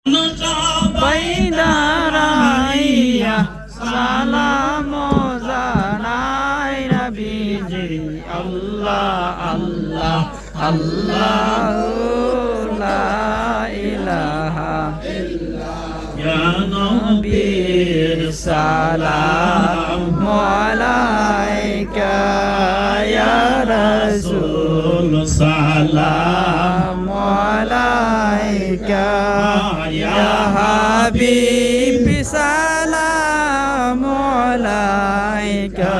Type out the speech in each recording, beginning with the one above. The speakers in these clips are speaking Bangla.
সবাই দাঁড়াইয়া সালাম জানাই নবীজি আল্লাহ আল্লাহ আল্লাহ লা ইলাহা ইয়া নবীর সালাম আলাইকা ইয়া রাসূল সালাম আলাইকা ইয়া হাবিব সালাম আলাইকা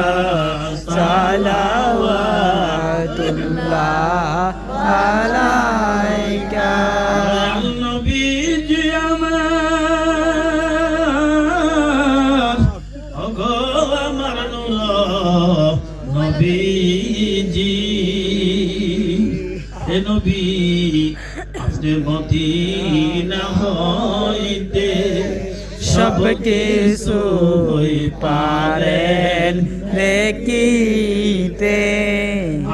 সালাওয়াতুল্লাহ আলাইকা নবীজি আমার ওগো আমার নূর নবীজি হে নবী আপনি মদিনা হইতে সব কিছুই পারেন দেখিতে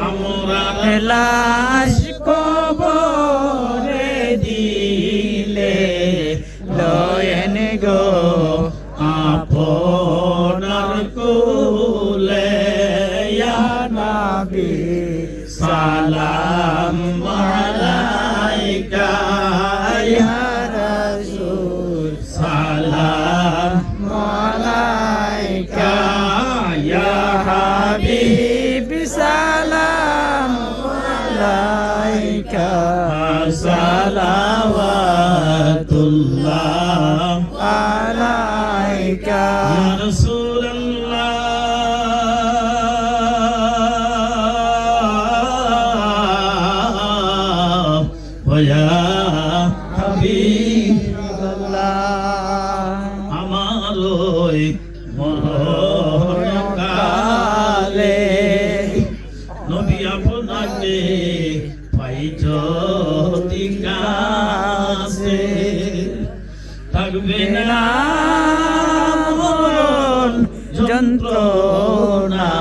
আমরা লাশ কবরে দিলে লয়েন গো আপনার কোলে ইয়া নবী সালাম আলাইকা ইয়া রাসূল সালাম আলাইকা ইয়া হাবিব সালাম আলাইকা সালাওয়াতুল্লাহ আলাইকা ইয়া রাসূলুল্লাহ ওয়া হাবিবাল্লাহ আমার ওই মরণকালে নবী আপনাকে পাইছো দিকাছে থাকবে না মরণ যন্ত্রণা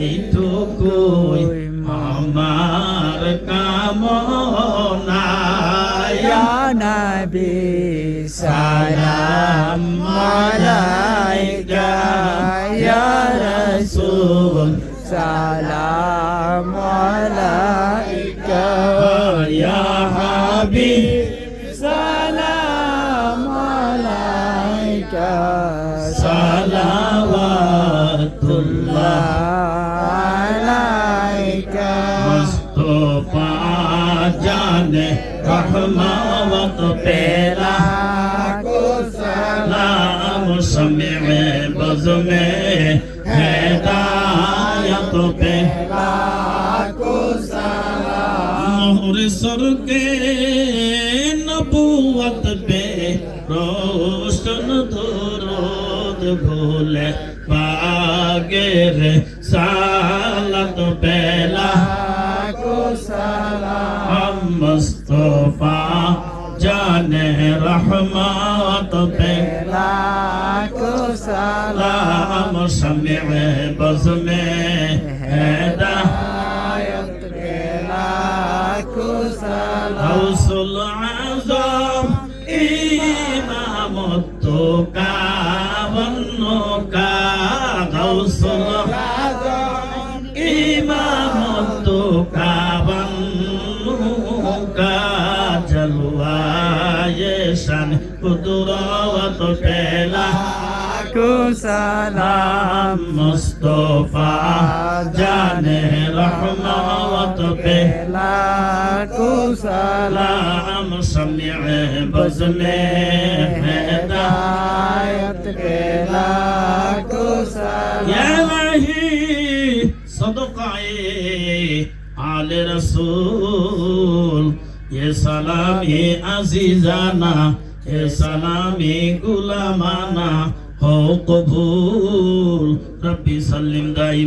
এইটুকুই আমার কামনা ইয়া নবী সালাম আলাইকা ইয়া রাসূল সালাম আলাইকা ইয়া হাবিব সালাম আলাইকা সালাওয়াতুল্লাহ আলাইকা মুস্তাফা জানে रहमत पेला को सलाम समें बज़ में हिदायत पेला को सलाम मोहर सर के नबूवत पे रोशन दुरूद भूले बागेर सालत पेला को सलाम मुस्तफा जाने रहमत पे लाखो सलाम समें बज़ में हिदायत पे लाखो सलाम गौसुल आज़म इमाम तुका वन्नो का गौसुल आज़म इमाम तुका का जलवाए शन कुदरत पेला को सलाम मुस्तफा जाने रहमत पेला को सलाम समें बज़ में हिदायत पेला को सलाम या इलाही सदक़ाए आले रसूल ये सलाम ये अजीजाना ये सलाम ये गुलामाना हो कबूल रब्बी सल्लिम दाई